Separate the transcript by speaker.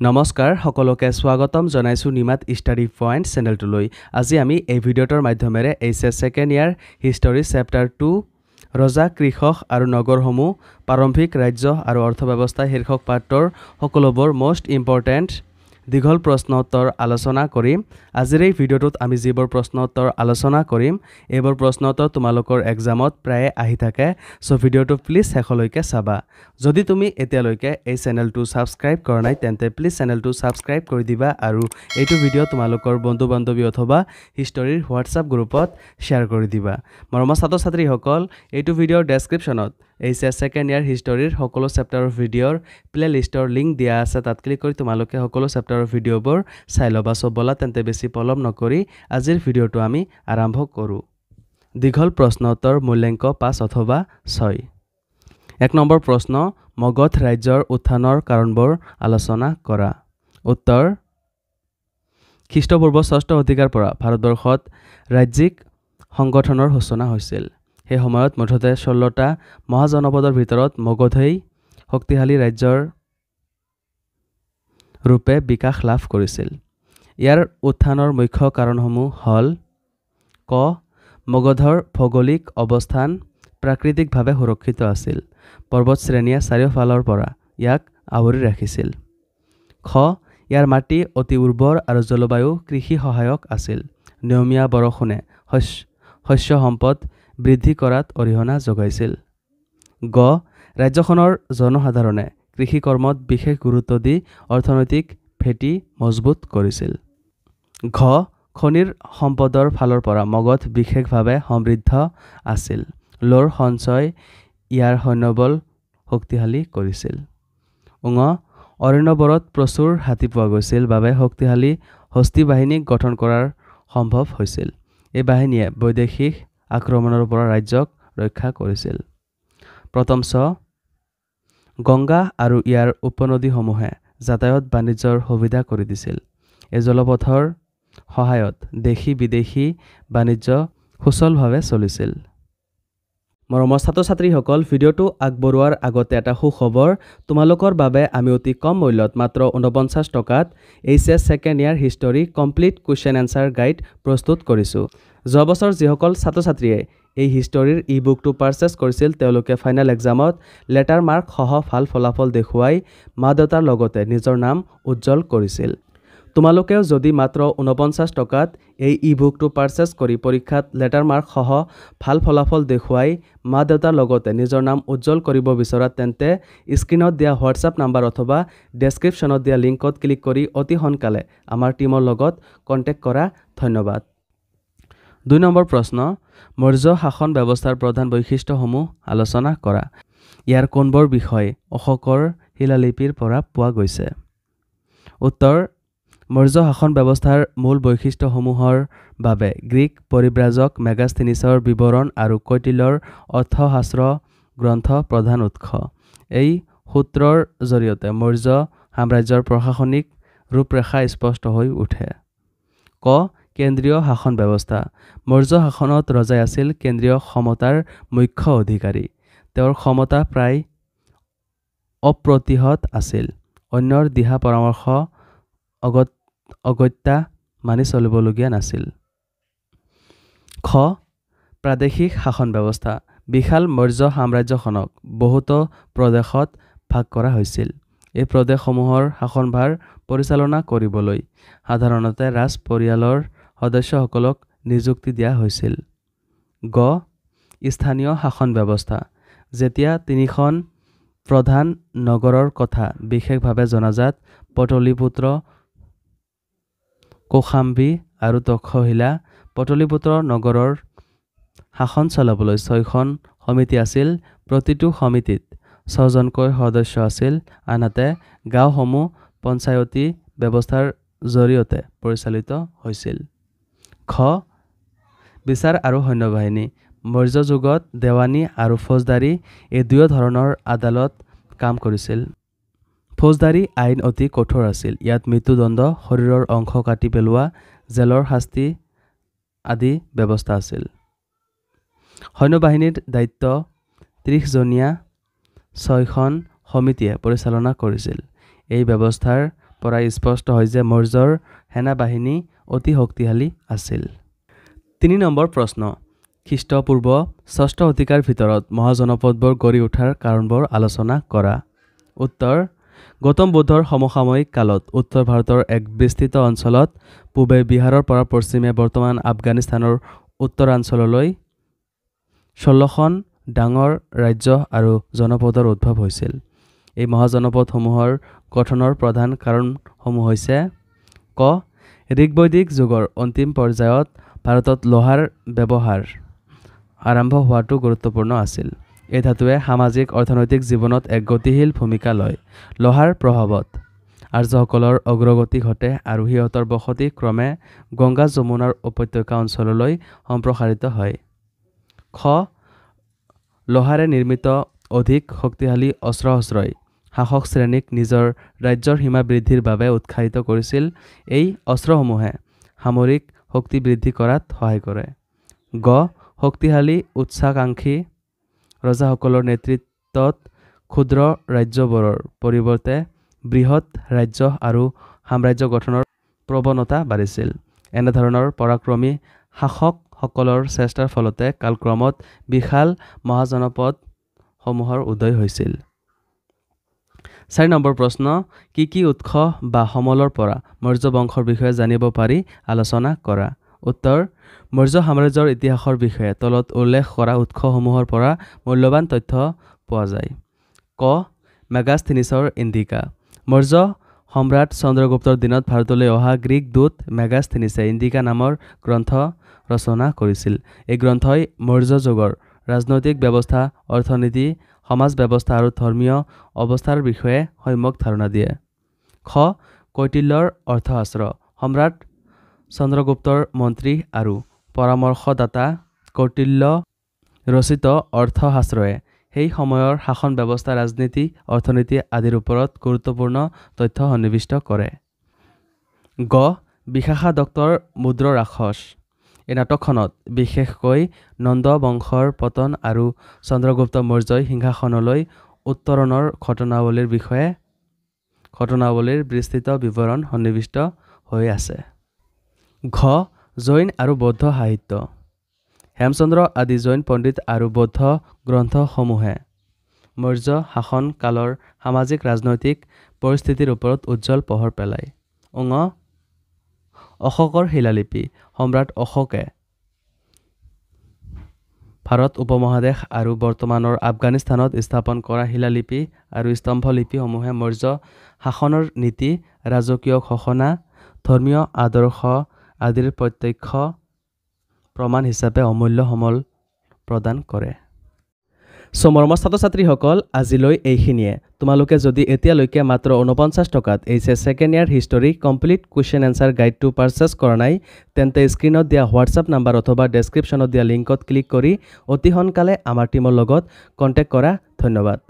Speaker 1: নমস্কাৰ সকলোকে স্বাগতম জনাইছো নিমাত ষ্টাডি পইণ্ট চেনেলটোলৈ। আজি আমি এই ভিডিঅ'টোৰ মাধ্যমেৰে HS second year history chapter 2 ৰজা কৃষক আৰু নগৰসমূহ প্ৰাৰম্ভিক ৰাজ্য আৰু অৰ্থব্যৱস্থা শীৰ্ষক পাঠৰ সকলোবোৰ মোষ্ট ইম্পৰ্টেণ্ট দীঘল প্ৰশ্ন উত্তৰ আলোচনা কৰিম। আজিৰ এই ভিডিঅ'টোত আমি যিবোৰ প্ৰশ্ন উত্তৰ আলোচনা কৰিম এইবোৰ প্ৰশ্ন উত্তৰ তোমালোকৰ এক্সামত প্ৰায়ে আহি থাকে, সো ভিডিঅ'টো প্লিজ শেষলৈকে চাবা। যদি তুমি এতিয়ালৈকে এই চেনেলটো সাবস্ক্ৰাইব কৰা নাই তেন্তে প্লিজ চেনেলটো সাবস্ক্ৰাইব কৰি দিবা আৰু এইটো ভিডিঅ' তোমালোকৰ বন্ধু বান্ধৱী অথবা হিষ্টৰীৰ হোৱাটছআপ গ্ৰুপত শ্বেয়াৰ কৰি দিবা। মৰমৰ ছাত্ৰ ছাত্ৰীসকল, এইটো ভিডিঅ'ৰ ডেছক্ৰিপশ্যনত এইচএছ ছেকেণ্ড ইয়াৰ হিষ্টৰীৰ সকলো চেপ্টাৰৰ ভিডিঅ'ৰ প্লেলিষ্টৰ লিংক দিয়া আছে, তাত ক্লিক কৰি তোমালোকে সকলো চেপ্টাৰৰ ভিডিঅ'বোৰ চাই ল'বা। সো বলা তেন্তে বেছি পলম নকৰি আজিৰ ভিডিঅ'টো আমি আৰম্ভ কৰোঁ। দীঘল প্ৰশ্ন উত্তৰ মূল্যাংক 5 অথবা 6। 1 নম্বৰ প্ৰশ্ন, মগধ ৰাজ্যৰ উত্থানৰ কাৰণবোৰ আলোচনা কৰা। উত্তৰ, খ্ৰীষ্টপূৰ্ব 6ষ্ঠ শতিকাৰ পৰা ভাৰতবৰ্ষত ৰাজ্যিক সংগঠনৰ সূচনা হৈছিল। সেই সময়ত মুঠতে 16টা মহাজনপদৰ ভিতৰত মগধেই শক্তিশালী ৰাজ্যৰ ৰূপে বিকাশ লাভ কৰিছিল। ইয়াৰ উত্থানৰ মুখ্য কাৰণসমূহ হ'ল: ক. মগধৰ ভৌগোলিক অৱস্থান প্ৰাকৃতিকভাৱে সুৰক্ষিত আছিল। পৰ্বত শ্ৰেণীয়ে চাৰিওফালৰ পৰা ইয়াক আৱৰি ৰাখিছিল। খ. ইয়াৰ মাটি অতি উৰ্বৰ আৰু জলবায়ু কৃষি সহায়ক আছিল। নিয়মীয়া বৰষুণে শস্য সম্পদ বৃদ্ধি কৰাত অৰিহণা যোগাইছিল। গ. ৰাজ্যখনৰ জনসাধাৰণে কৃষি কৰ্মত বিশেষ গুৰুত্ব দি অৰ্থনৈতিক ভেটি মজবুত কৰিছিল। ঘ. খনিৰ সম্পদৰ ফালৰ পৰা মগধ বিশেষভাৱে সমৃদ্ধ আছিল। লোৰ সঞ্চয় ইয়াৰ সৈন্যবল শক্তিশালী কৰিছিল। ঙ. অৰণ্যবোৰত প্ৰচুৰ হাতী পোৱা গৈছিল বাবে শক্তিশালী হস্তী বাহিনী গঠন কৰাৰ সম্ভৱ হৈছিল। এই বাহিনীয়ে বৈদেশিক আক্ৰমণৰ পৰা ৰাজ্যক ৰক্ষা কৰিছিল। প্ৰথম ছ. গংগা আৰু ইয়াৰ উপনদীসমূহে যাতায়াত বাণিজ্যৰ সুবিধা কৰি দিছিল। এই জলপথৰ সহায়ত দেশী বিদেশী বাণিজ্য সুচলভাৱে চলিছিল। মৰমৰ ছাত্ৰ ছাত্ৰীসকল, ভিডিঅ'টো আগবঢ়োৱাৰ আগতে এটা সুখবৰ, তোমালোকৰ বাবে আমি অতি কম মূল্যত মাত্ৰ 49 টকাত HS second year history complete question answer guide প্ৰস্তুত কৰিছোঁ। যোৱা বছৰ যিসকল ছাত্ৰ ছাত্ৰীয়ে এই হিষ্টৰীৰ ই বুকটো পাৰচেছ কৰিছিল তেওঁলোকে ফাইনেল এক্সামত লেটাৰ মাৰ্ক সহ ভাল ফলাফল দেখুৱাই মা দেউতাৰ লগতে নিজৰ নাম উজ্জ্বল কৰিছিল। তোমালোকেও যদি মাত্ৰ 49 টকাত এই ই বুকটো পাৰচেছ কৰি পৰীক্ষাত লেটাৰ মাৰ্ক সহ ভাল ফলাফল দেখুৱাই মা দেউতাৰ লগতে নিজৰ নাম উজ্জ্বল কৰিব বিচৰা তেন্তে স্ক্ৰীণত দিয়া হোৱাটছআপ নাম্বাৰ অথবা ডেছক্ৰিপশ্যনত দিয়া লিংকত ক্লিক কৰি অতি সোনকালে আমাৰ টীমৰ লগত কণ্টেক্ট কৰা। ধন্যবাদ। 2 নম্বৰ প্ৰশ্ন, মৌৰ্য শাসন ব্যৱস্থাৰ প্ৰধান বৈশিষ্ট্যসমূহ আলোচনা কৰা। ইয়াৰ কোনবোৰ বিষয় অশোকৰ শিলালিপিৰ পৰা পোৱা গৈছে? উত্তৰ, মৌৰ্য শাসন ব্যৱস্থাৰ মূল বৈশিষ্ট্যসমূহৰ বাবে গ্ৰীক পৰিব্ৰাজক মেগাস্থেনিছৰ বিৱৰণ আৰু কৌটিল্যৰ অৰ্থশাস্ত্ৰ গ্ৰন্থ প্ৰধান উৎস। এই সূত্ৰৰ জৰিয়তে মৌৰ্য সাম্ৰাজ্যৰ প্ৰশাসনিক ৰূপৰেখা স্পষ্ট হৈ উঠে। ক. কেন্দ্ৰীয় শাসন ব্যৱস্থা। মৌৰ্য শাসনত ৰজাই আছিল কেন্দ্ৰীয় ক্ষমতাৰ মুখ্য অধিকাৰী। তেওঁৰ ক্ষমতা প্ৰায় অপ্ৰতিহত আছিল। অন্যৰ দিহা পৰামৰ্শ অগত্যা মানি চলিবলগীয়া নাছিল। খ. প্ৰাদেশিক শাসন ব্যৱস্থা। বিশাল মৌৰ্য সাম্ৰাজ্যখনক বহুতো প্ৰদেশত ভাগ কৰা হৈছিল। এই প্ৰদেশসমূহৰ শাসনভাৰ পৰিচালনা কৰিবলৈ সাধাৰণতে ৰাজ পৰিয়ালৰ সদস্যসকলক নিযুক্তি দিয়া হৈছিল। গ. স্থানীয় শাসন ব্যৱস্থা। যেতিয়া 3খন প্ৰধান নগৰৰ কথা বিশেষভাৱে জনাজাত পটলিপুত্ৰ, কৌশাম্বী আৰু তক্ষশিলা, পটলিপুত্ৰ নগৰৰ শাসন চলাবলৈ 6খন সমিতি আছিল। প্ৰতিটো সমিতিত 6জনকৈ সদস্য আছিল। আনহাতে গাঁওসমূহ পঞ্চায়তী ব্যৱস্থাৰ জৰিয়তে পৰিচালিত হৈছিল। খ. বিচাৰ আৰু সৈন্যবাহিনী। মৌৰ্য যুগত দেৱানী আৰু ফৌজদাৰী এই দুয়ো ধৰণৰ আদালত কাম কৰিছিল। ফৌজদাৰী আইন অতি কঠোৰ আছিল। ইয়াত মৃত্যুদণ্ড, শৰীৰৰ অংশ কাটি পেলোৱা, জেলৰ শাস্তি আদি ব্যৱস্থা আছিল। সৈন্যবাহিনীৰ দায়িত্ব 30জনীয়া 6খন সমিতিয়ে পৰিচালনা কৰিছিল। এই ব্যৱস্থাৰ পৰা স্পষ্ট হয় যে মৌৰ্যৰ সেনাবাহিনী অতি শক্তিশালী আছিল। ৩ নম্বৰ প্ৰশ্ন, খ্ৰীষ্টপূৰ্ব ৬ষ্ঠ শতিকাৰ ভিতৰত মহাজনপদবোৰ গঢ়ি উঠাৰ কাৰণবোৰ আলোচনা কৰা। উত্তৰ, গৌতম বুদ্ধৰ সমসাময়িক কালত উত্তৰ ভাৰতৰ এক বিস্তৃত অঞ্চলত পূবে বিহাৰৰ পৰা পশ্চিমে বৰ্তমান আফগানিস্তানৰ উত্তৰাঞ্চললৈ ১৬খন ডাঙৰ ৰাজ্য আৰু জনপদৰ উদ্ভৱ হৈছিল। এই মহাজনপদসমূহৰ গঠনৰ প্ৰধান কাৰণসমূহ হৈছে ক, ঋগবৈদিক যুগৰ অন্তিম পৰ্যায়ত ভাৰতত লোহাৰ ব্যৱহাৰ আৰম্ভ হোৱাটো গুৰুত্বপূৰ্ণ আছিল। এই ধাতুৱে সামাজিক অৰ্থনৈতিক জীৱনত এক গতিশীল ভূমিকা লয়। লোহাৰ প্ৰভাৱত আৰ্যসকলৰ অগ্ৰগতি ঘটে আৰু সিহঁতৰ বসতি ক্ৰমে গংগা যমুনাৰ উপত্যকা অঞ্চললৈ সম্প্ৰসাৰিত হয়। খ, লোহাৰে নিৰ্মিত অধিক শক্তিশালী অস্ত্ৰ-শস্ত্ৰই শাসক শ্ৰেণীক নিজৰ ৰাজ্যৰ সীমা বৃদ্ধিৰ বাবে উৎসাহিত কৰিছিল। এই অস্ত্ৰসমূহে সামৰিক শক্তি বৃদ্ধি কৰাত সহায় কৰে। গ, শক্তিশালী উচ্চাকাংক্ষী ৰজাসকলৰ নেতৃত্বত ক্ষুদ্ৰ ৰাজ্যবোৰৰ পৰিৱৰ্তে বৃহৎ ৰাজ্য আৰু সাম্ৰাজ্য গঠনৰ প্ৰৱণতা বাঢ়িছিল। এনেধৰণৰ পৰাক্ৰমী শাসকসকলৰ চেষ্টাৰ ফলতে কালক্ৰমত বিশাল মহাজনপদসমূহৰ উদয় হৈছিল। ৪ নম্বৰ প্ৰশ্ন, কি উৎস বা সমলৰ পৰা মৌৰ্য বংশৰ বিষয়ে জানিব পাৰি আলোচনা কৰা। উত্তৰ, মৌৰ্য সাম্ৰাজ্যৰ ইতিহাসৰ বিষয়ে তলত উল্লেখ কৰা উৎসসমূহৰ পৰা মূল্যৱান তথ্য পোৱা যায়। ক, মেগাস্থিনিছৰ ইণ্ডিকা। মৌৰ্য সম্ৰাট চন্দ্ৰগুপ্তৰ দিনত ভাৰতলৈ অহা গ্ৰীক দূত মেগাস্থিনিছে ইণ্ডিকা নামৰ গ্ৰন্থ ৰচনা কৰিছিল। এই গ্ৰন্থই মৌৰ্য যুগৰ ৰাজনৈতিক ব্যৱস্থা, অৰ্থনীতি, সমাজ ব্যৱস্থা আৰু ধৰ্মীয় অৱস্থাৰ বিষয়ে সম্যক ধাৰণা দিয়ে। খ, কৌটিল্যৰ অৰ্থশাস্ত্ৰ। সম্ৰাট চন্দ্ৰগুপ্তৰ মন্ত্ৰী আৰু পৰামৰ্শদাতা কৌটিল্য ৰচিত অৰ্থশাস্ত্ৰয়ে সেই সময়ৰ শাসন ব্যৱস্থা, ৰাজনীতি, অৰ্থনীতি আদিৰ ওপৰত গুৰুত্বপূৰ্ণ তথ্য সন্নিৱিষ্ট কৰে। গ, বিশাখাদত্তৰ মুদ্ৰ ৰাক্ষস। এই নাটকখনত বিশেষকৈ নন্দ বংশৰ পতন আৰু চন্দ্ৰগুপ্ত মৌৰ্যই সিংহাসনলৈ উত্তৰণৰ ঘটনাৱলীৰ বিস্তৃত বিৱৰণ সন্নিৱিষ্ট হৈ আছে। ঘ, জৈন আৰু বৌদ্ধ সাহিত্য। হেমচন্দ্ৰ আদি জৈন পণ্ডিত আৰু বৌদ্ধ গ্ৰন্থসমূহে মৌৰ্য শাসন কালৰ সামাজিক ৰাজনৈতিক পৰিস্থিতিৰ ওপৰত উজ্জ্বল পোহৰ পেলায়। ঙ, অশোকৰ শিলালিপি। সম্ৰাট অশোকে ভাৰত উপমহাদেশ আৰু বৰ্তমানৰ আফগানিস্তানত স্থাপন কৰা শিলালিপি আৰু স্তম্ভলিপিসমূহে মৌৰ্য শাসনৰ নীতি, ৰাজকীয় ঘোষণা, ধৰ্মীয় আদৰ্শ আদিৰ প্ৰত্যক্ষ প্ৰমাণ হিচাপে অমূল্য সমল প্ৰদান কৰে। মৰমৰ ছাত্ৰ-ছাত্ৰীসকল, আজিলৈ এইখিনিয়ে। তোমালোকে যদি এতিয়ালৈকে মাত্ৰ 49 টকাত HS second year history complete question answer গাইডটো পাৰচেছ কৰা নাই, তেন্তে স্ক্ৰীণত দিয়া হোৱাটছআপ নাম্বাৰ অথবা ডেছক্ৰিপশ্যনত দিয়া লিংকত ক্লিক কৰি অতি সোনকালে আমাৰ টীমৰ লগত কণ্টেক্ট কৰা। ধন্যবাদ।